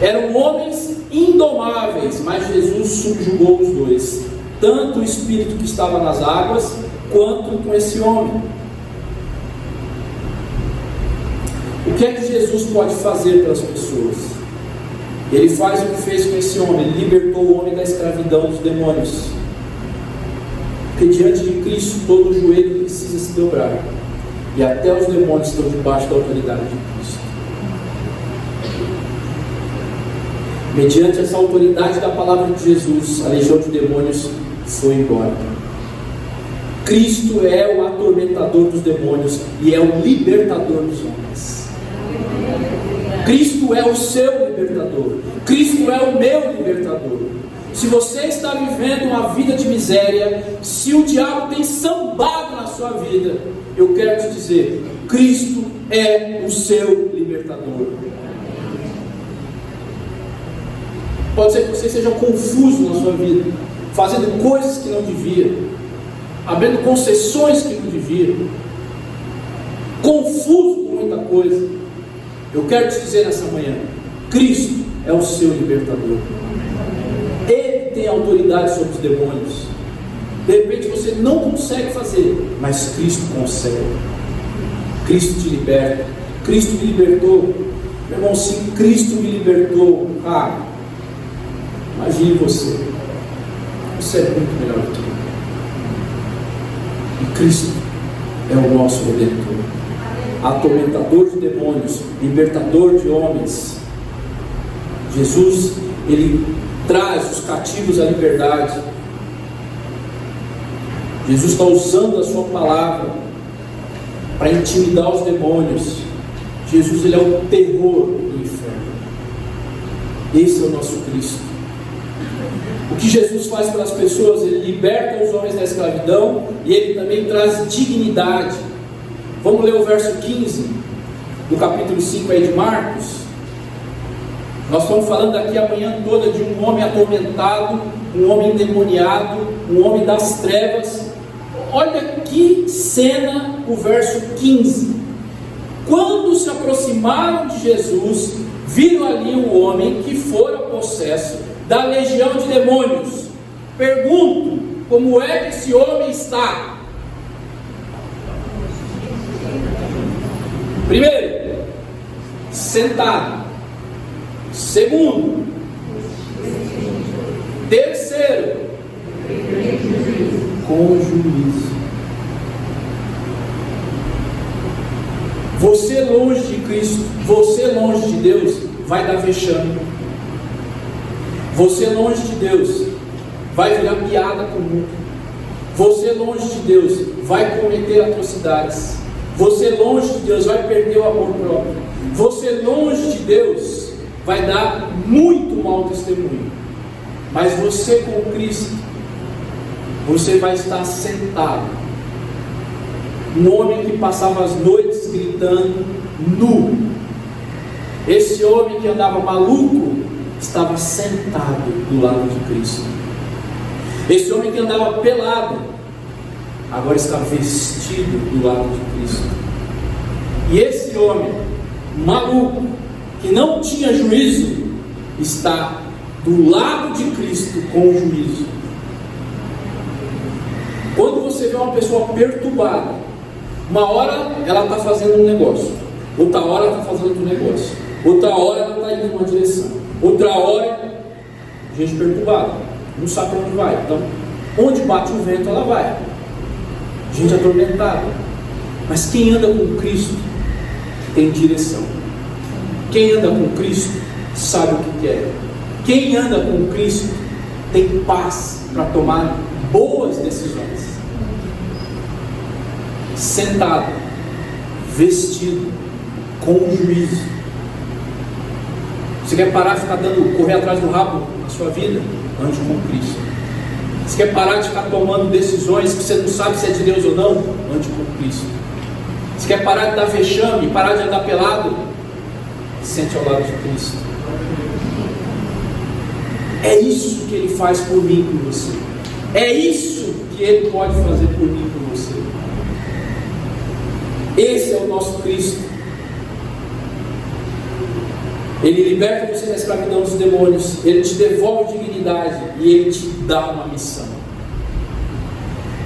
Eram homens indomáveis, mas Jesus subjugou os dois, tanto o espírito que estava nas águas, quanto com esse homem. O que é que Jesus pode fazer pelas pessoas? Ele faz o que fez com esse homem. Ele libertou o homem da escravidão dos demônios. Porque diante de Cristo todo joelho precisa se dobrar, e até os demônios estão debaixo da autoridade de Cristo. Mediante essa autoridade da palavra de Jesus, a legião de demônios foi embora. Cristo é o atormentador dos demônios e é o libertador dos homens. Cristo é o seu libertador. Cristo é o meu libertador. Se você está vivendo uma vida de miséria, se o diabo tem sambado na sua vida, eu quero te dizer: Cristo é o seu libertador. Pode ser que você seja confuso na sua vida, fazendo coisas que não devia, abrindo concessões que não devia, confuso com muita coisa. Eu quero te dizer nessa manhã: Cristo é o seu libertador. Ele tem autoridade sobre os demônios. De repente você não consegue fazer, mas Cristo consegue. Cristo te liberta. Cristo me libertou. Meu irmão, se Cristo me libertou, imagine você. Você é muito melhor do que eu. E Cristo é o nosso redentor, atormentador de demônios, libertador de homens. Jesus, ele traz os cativos à liberdade. Jesus está usando a sua palavra para intimidar os demônios. Jesus, ele é o terror do inferno. Esse é o nosso Cristo. O que Jesus faz pelas pessoas? Ele liberta os homens da escravidão e ele também traz dignidade. Vamos ler o verso 15 do capítulo 5 aí de Marcos. Nós estamos falando aqui a manhã toda de um homem atormentado, um homem endemoniado, um homem das trevas. Olha que cena, o verso 15. Quando se aproximaram de Jesus, viram ali um homem que fora possesso da legião de demônios. Pergunto: como é que esse homem está? Primeiro, sentado. Segundo, terceiro, com juízo. Você longe de Cristo, você longe de Deus, vai dar vexame. Você longe de Deus, vai virar piada com o mundo. Você longe de Deus, vai cometer atrocidades. Você longe de Deus, vai perder o amor próprio. Você longe de Deus, vai dar muito mau testemunho. Mas você com Cristo, você vai estar sentado. Um homem que passava as noites gritando, nu. Esse homem que andava maluco, estava sentado do lado de Cristo. Esse homem que andava pelado, agora está vestido do lado de Cristo. E esse homem maluco, que não tinha juízo, está do lado de Cristo com o juízo. Quando você vê uma pessoa perturbada, uma hora ela está fazendo um negócio, outra hora ela está fazendo outro negócio, outra hora ela está indo em uma direção, outra hora, gente perturbada, não sabe para onde vai. Então, onde bate o vento ela vai. Gente atormentada. Mas quem anda com Cristo tem direção. Quem anda com Cristo sabe o que quer. Quem anda com Cristo tem paz para tomar boas decisões. Sentado, vestido, com o juízo. Você quer parar de ficar correr atrás do rabo na sua vida? Ande com Cristo. Você quer parar de ficar tomando decisões que você não sabe se é de Deus ou não? Ande com Cristo. Você quer parar de dar vexame, parar de andar pelado? Sente ao lado de Cristo. É isso que Ele faz por mim e por você. É isso que Ele pode fazer por mim e por você. Esse é o nosso Cristo. Ele liberta você da escravidão dos demônios. Ele te devolve dignidade e Ele te dá uma missão.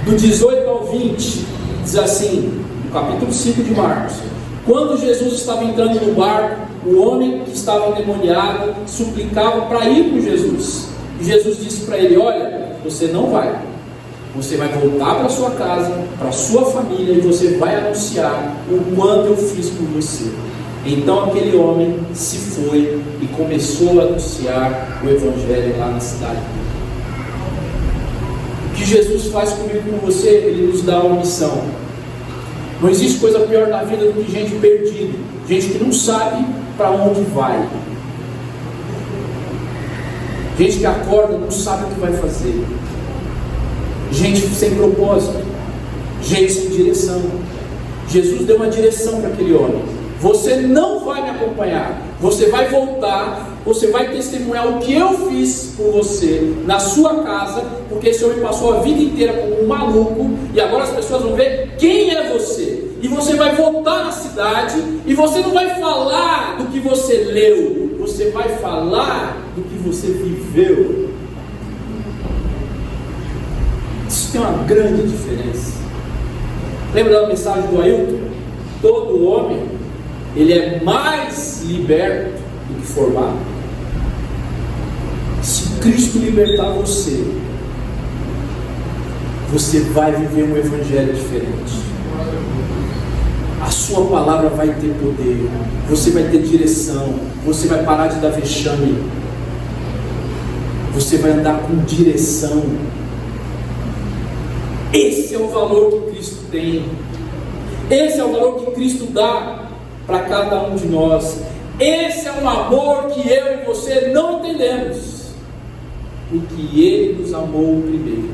Do 18 ao 20 diz assim, no capítulo 5 de Marcos: quando Jesus estava entrando no barco, o homem que estava endemoniado suplicava para ir com Jesus. E Jesus disse para ele: olha, você não vai. Você vai voltar para sua casa, para sua família, e você vai anunciar o quanto eu fiz por você. Então aquele homem se foi e começou a anunciar o Evangelho lá na cidade. O que Jesus faz comigo e com você? Ele nos dá uma missão. Não existe coisa pior na vida do que gente perdida, gente que não sabe para onde vai, gente que acorda e não sabe o que vai fazer, gente sem propósito, gente sem direção. Jesus deu uma direção para aquele homem: você não vai me acompanhar, você vai voltar, você vai testemunhar o que eu fiz por você na sua casa, porque esse homem passou a vida inteira como um maluco, e agora as pessoas vão ver quem é você. E você vai voltar na cidade, e você não vai falar do que você leu, você vai falar do que você viveu. Isso tem uma grande diferença. Lembra da mensagem do Ailton? Todo homem, ele é mais liberto do que formado. Se Cristo libertar você, você vai viver um evangelho diferente. A sua palavra vai ter poder, você vai ter direção, você vai parar de dar vexame, você vai andar com direção. Esse é o valor que Cristo tem, esse é o valor que Cristo dá para cada um de nós. Esse é um amor que eu e você não entendemos, porque Ele nos amou primeiro.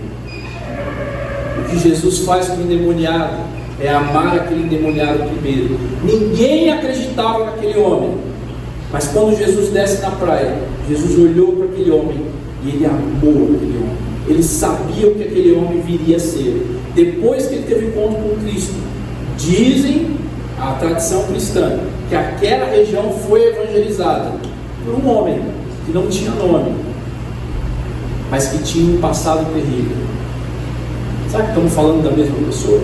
O que Jesus faz com o endemoniado é amar aquele endemoniado primeiro. Ninguém acreditava naquele homem, mas quando Jesus desce na praia, Jesus olhou para aquele homem e Ele amou aquele homem. Ele sabia o que aquele homem viria a ser. Depois que ele teve encontro com Cristo, dizem a tradição cristã que aquela região foi evangelizada por um homem que não tinha nome, mas que tinha um passado terrível. Sabe que estamos falando da mesma pessoa?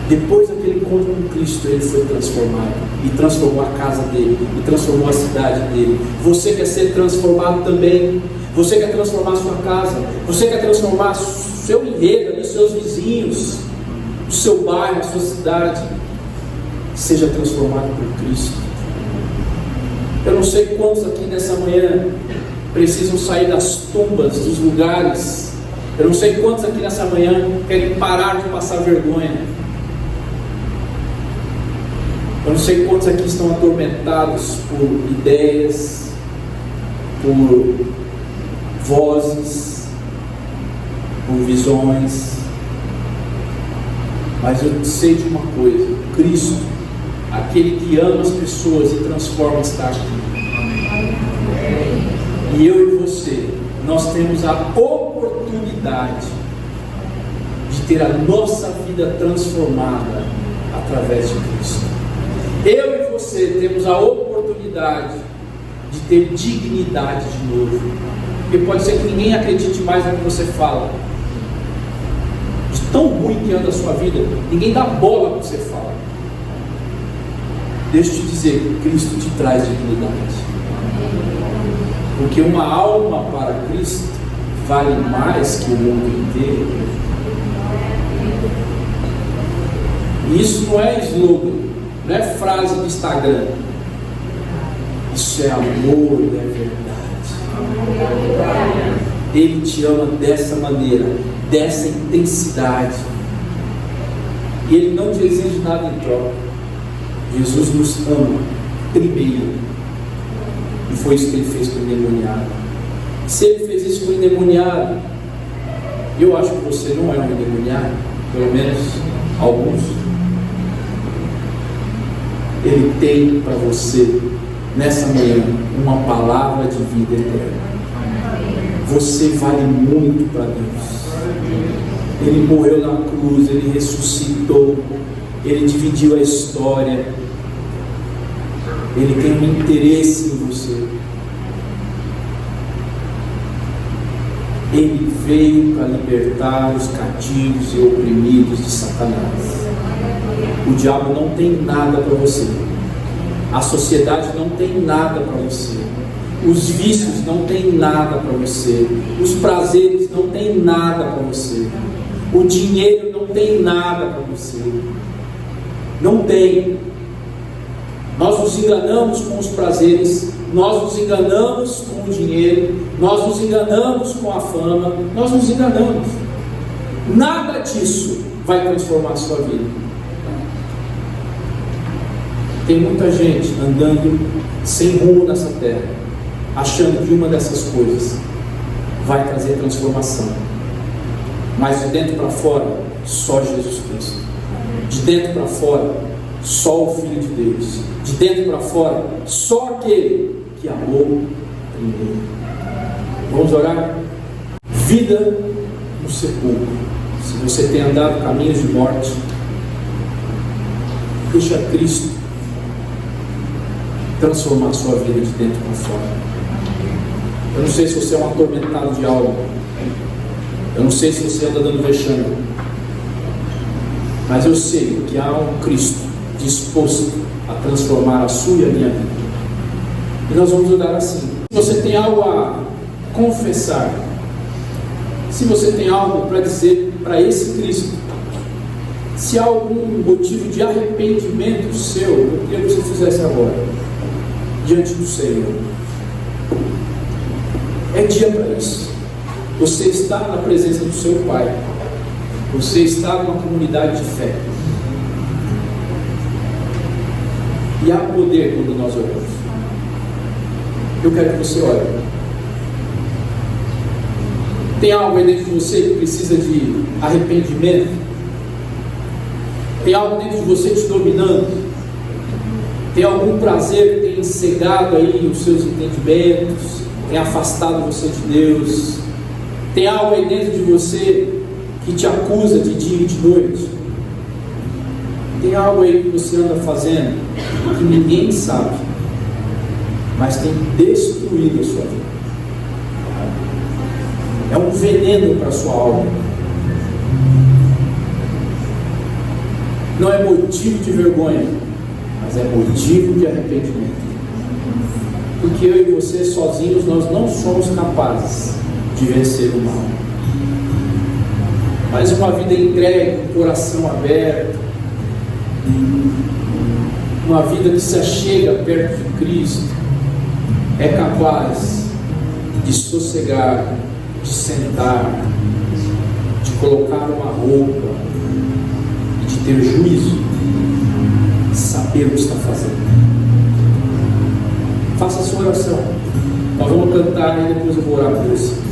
Depois daquele encontro com Cristo, ele foi transformado, e transformou a casa dele, e transformou a cidade dele. Você quer ser transformado também? Você quer transformar a sua casa? Você quer transformar o seu enredo, os seus vizinhos, o seu bairro, a sua cidade? Seja transformado por Cristo. Eu não sei quantos aqui nessa manhã precisam sair das tumbas, dos lugares. Eu não sei quantos aqui nessa manhã querem parar de passar vergonha. Eu não sei quantos aqui estão atormentados por ideias, por vozes, por visões. Mas eu sei de uma coisa: Cristo, aquele que ama as pessoas e transforma, está aqui. E eu e você, nós temos a oportunidade de ter a nossa vida transformada através de Cristo. Eu e você temos a oportunidade de ter dignidade de novo. Porque pode ser que ninguém acredite mais no que você fala. De tão ruim que anda a sua vida, ninguém dá bola no que você fala. Deixa eu te dizer, Cristo te traz dignidade. Porque uma alma para Cristo vale mais que o mundo inteiro. E isso não é slogan, não é frase do Instagram. Isso é amor, é verdade. Ele te ama dessa maneira, dessa intensidade. E Ele não te exige nada em troca. Jesus nos ama primeiro. E foi isso que Ele fez com o endemoniado. Se Ele fez isso com o endemoniado, eu acho que você não é um endemoniado, pelo menos alguns. Ele tem para você, nessa manhã, uma palavra de vida eterna. Você vale muito para Deus. Ele morreu na cruz, Ele ressuscitou, Ele dividiu a história, Ele tem um interesse em você. Ele veio para libertar os cativos e oprimidos de Satanás. O diabo não tem nada para você. A sociedade não tem nada para você. Os vícios não tem nada para você. Os prazeres não tem nada para você. O dinheiro não tem nada para você. Não tem. Nós nos enganamos com os prazeres, nós nos enganamos com o dinheiro, nós nos enganamos com a fama, nós nos enganamos. Nada disso vai transformar a sua vida. Tem muita gente andando sem rumo nessa terra, achando que uma dessas coisas vai trazer transformação. Mas de dentro para fora, só Jesus Cristo. De dentro para fora, só o Filho de Deus. De dentro para fora, só aquele que amou primeiro. Vamos orar? Vida no sepulcro. Se você tem andado caminhos de morte, deixa Cristo transformar a sua vida de dentro para fora. Eu não sei se você é um atormentado de alma. Eu não sei se você anda dando vexame. Mas eu sei que há um Cristo disposto a transformar a sua e a minha vida. E nós vamos orar assim. Se você tem algo a confessar, se você tem algo para dizer para esse Cristo, se há algum motivo de arrependimento seu, eu queria que você fizesse agora, diante do Senhor. É dia para isso. Você está na presença do seu Pai. Você está numa comunidade de fé. E há poder quando nós oramos. Eu quero que você ore. Tem algo aí dentro de você que precisa de arrependimento? Tem algo dentro de você te dominando? Tem algum prazer que tem cegado aí os seus entendimentos? Tem afastado você de Deus? Tem algo aí dentro de você que te acusa de dia e de noite? Tem algo aí que você anda fazendo que ninguém sabe, mas tem destruído a sua vida? É um veneno para a sua alma. Não é motivo de vergonha, mas é motivo de arrependimento. Porque eu e você sozinhos, nós não somos capazes de vencer o mal. Mas uma vida entregue, com o coração aberto, uma vida que se achega perto de Cristo, é capaz de sossegar, de sentar, de colocar uma roupa e de ter juízo, de saber o que está fazendo. Faça a sua oração. Nós vamos cantar e depois eu vou orar por você.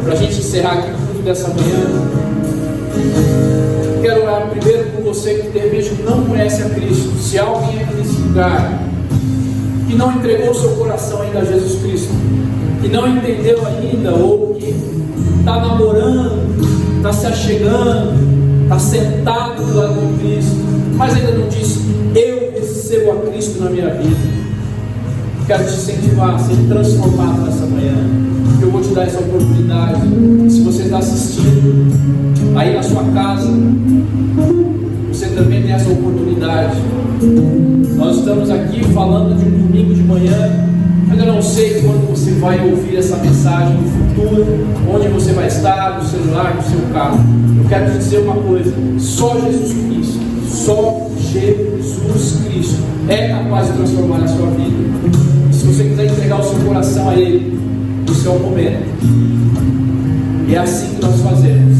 Para a gente encerrar aqui o culto dessa manhã, quero orar primeiro com você que de repente não conhece a Cristo. Se alguém aqui nesse lugar que não entregou o seu coração ainda a Jesus Cristo, que não entendeu ainda, ou que está namorando, está se achegando, está sentado do lado de Cristo, mas ainda não disse: eu recebo a Cristo na minha vida, quero te incentivar a ser transformado nessa manhã. Eu vou te dar essa oportunidade. Se você está assistindo aí na sua casa, você também tem essa oportunidade. Nós estamos aqui falando de um domingo de manhã. Ainda não sei quando você vai ouvir essa mensagem no futuro, onde você vai estar, no celular, no seu carro. Eu quero te dizer uma coisa: só Jesus Cristo, só Jesus Cristo é capaz de transformar a sua vida. Se você quiser entregar o seu coração a Ele, esse é o momento. E é assim que nós fazemos.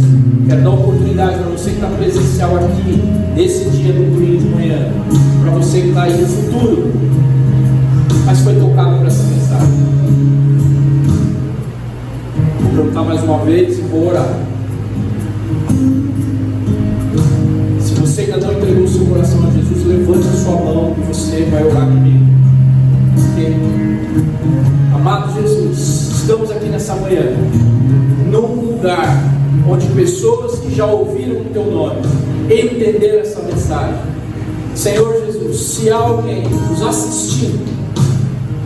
Quero dar oportunidade para você que está presencial aqui, nesse dia do domingo de manhã, para você que está aí no futuro, mas foi tocado por essa mensagem. Vou perguntar mais uma vez e vou orar. Se você ainda não entregou o seu coração a Jesus, levante a sua mão e você vai orar comigo. Amado Jesus, estamos aqui nessa manhã num lugar onde pessoas que já ouviram o teu nome entenderam essa mensagem. Senhor Jesus, se alguém nos assistindo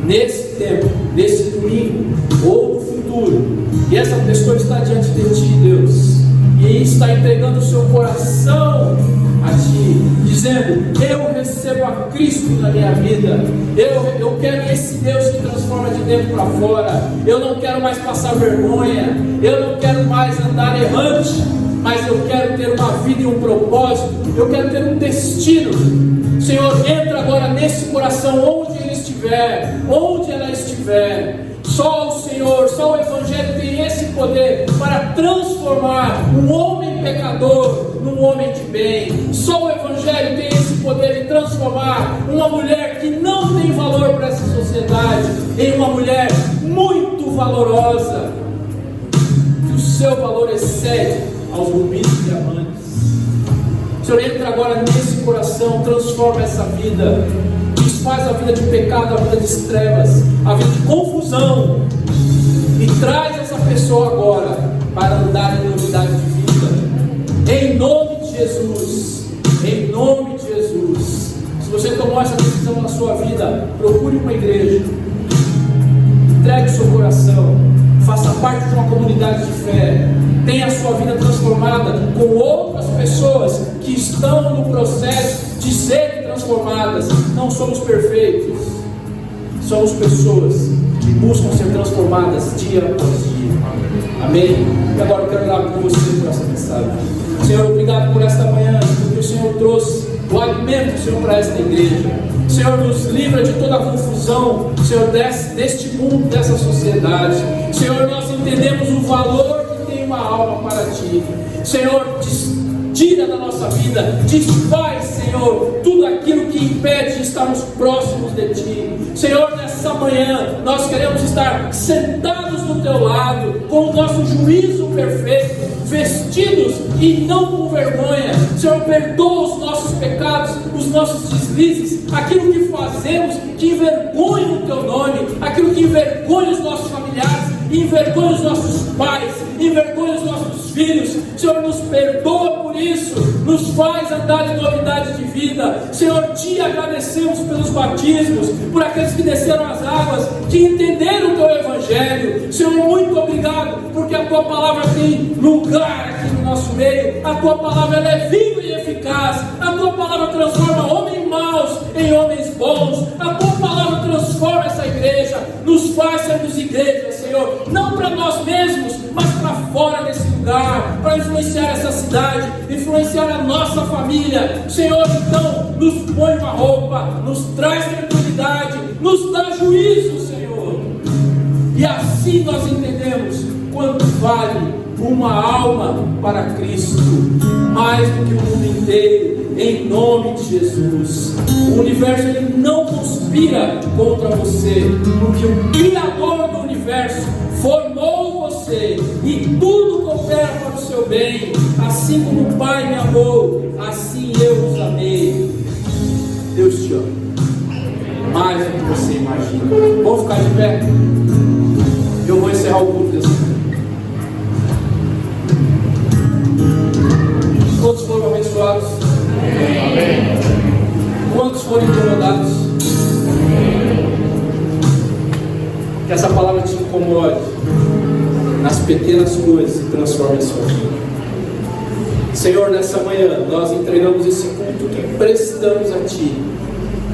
nesse tempo, nesse domingo ou no futuro, e essa pessoa está diante de ti, Deus, e está entregando o seu coração a ti, dizendo: eu recebo a Cristo na minha vida, eu quero esse Deus que transforma de dentro para fora, eu não quero mais passar vergonha, eu não quero mais andar errante, mas eu quero ter uma vida e um propósito, eu quero ter um destino. Senhor, entra agora nesse coração, onde ele estiver, onde ela estiver. Só o Senhor, só o Evangelho tem esse poder para transformar um homem pecador num homem de bem. Só o Evangelho tem esse poder transformar uma mulher que não tem valor para essa sociedade em uma mulher muito valorosa, que o seu valor excede aos rubis e diamantes. Senhor, entra agora nesse coração, transforma essa vida, desfaz a vida de pecado, a vida de trevas, a vida de confusão, e traz essa pessoa agora para andar em novidade de vida, em nome de Jesus, em nome de Jesus. Se você tomou essa decisão na sua vida, procure uma igreja, entregue seu coração, faça parte de uma comunidade de fé, tenha a sua vida transformada com outras pessoas que estão no processo de serem transformadas. Não somos perfeitos, somos pessoas que buscam ser transformadas dia após dia. Amém? E agora eu quero orar por você por essa mensagem. Senhor, obrigado por esta manhã, porque o Senhor trouxe o alimento, Senhor, para esta igreja. Senhor, nos livra de toda a confusão, Senhor, deste mundo, dessa sociedade. Senhor, nós entendemos o valor que tem uma alma para Ti. Senhor, tira da nossa vida, desfaz, Senhor, tudo aquilo que impede de estarmos próximos de Ti. Senhor, nessa manhã, nós queremos estar sentados do Teu lado, com o nosso juízo perfeito, vestidos e não com vergonha. Senhor, perdoa os nossos pecados, os nossos deslizes, aquilo que fazemos que envergonha o Teu nome, aquilo que envergonha os nossos familiares, envergonha os nossos pais, envergonha os nossos filhos. Senhor, nos perdoa por isso, nos faz andar em novidade de vida. Senhor, Te agradecemos pelos batismos, por aqueles que desceram as águas, que entenderam o Teu Evangelho. Senhor, muito obrigado, porque a Tua palavra tem lugar aqui no nosso meio. A Tua palavra ela é viva e eficaz. A Tua palavra transforma homens maus em homens bons. A Tua palavra transforma essa igreja, nos faz sermos igreja, Senhor, não para nós mesmos, mas para fora desse lugar, para influenciar essa cidade, influenciar a nossa família. Senhor, então, nos põe uma roupa, nos traz tranquilidade, nos dá juízo, Senhor. E assim nós entendemos quanto vale uma alma para Cristo, mais do que o mundo inteiro, em nome de Jesus. O universo ele não conspira contra você, porque o Criador do universo formou você e tudo coopera para o seu bem. Assim como o Pai me amou, assim eu os amei. Deus te ama mais do que você imagina. Vamos ficar de pé? Eu vou encerrar o culto dessa manhã. Todos foram abençoados? Amém. Quantos foram incomodados? Que essa palavra te incomode nas pequenas coisas e transforme a sua vida. Senhor, nessa manhã nós entregamos esse culto que prestamos a Ti.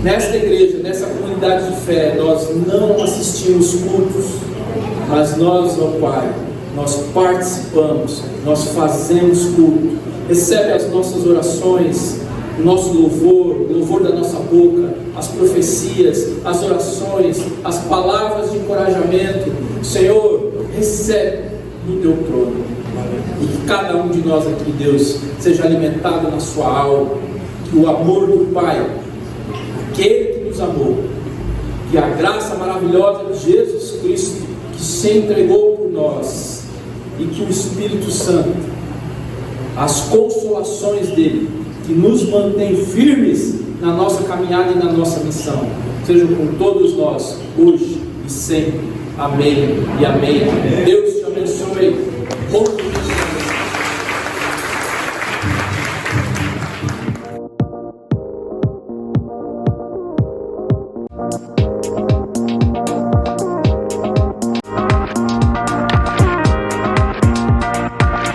Nesta igreja, nessa comunidade de fé, nós não assistimos cultos, mas nós, ó Pai, nós participamos, nós fazemos culto. Recebe as nossas orações, o nosso louvor, o louvor da nossa boca, as profecias, as orações, as palavras de encorajamento. Senhor, recebe no Teu trono. E que cada um de nós aqui, Deus, seja alimentado na sua alma. Que o amor do Pai, aquele que nos amou, que a graça maravilhosa de Jesus Cristo, que se entregou por nós, e que o Espírito Santo, as consolações dele, que nos mantém firmes na nossa caminhada e na nossa missão, sejam com todos nós, hoje e sempre. Amém e amém. Deus te abençoe.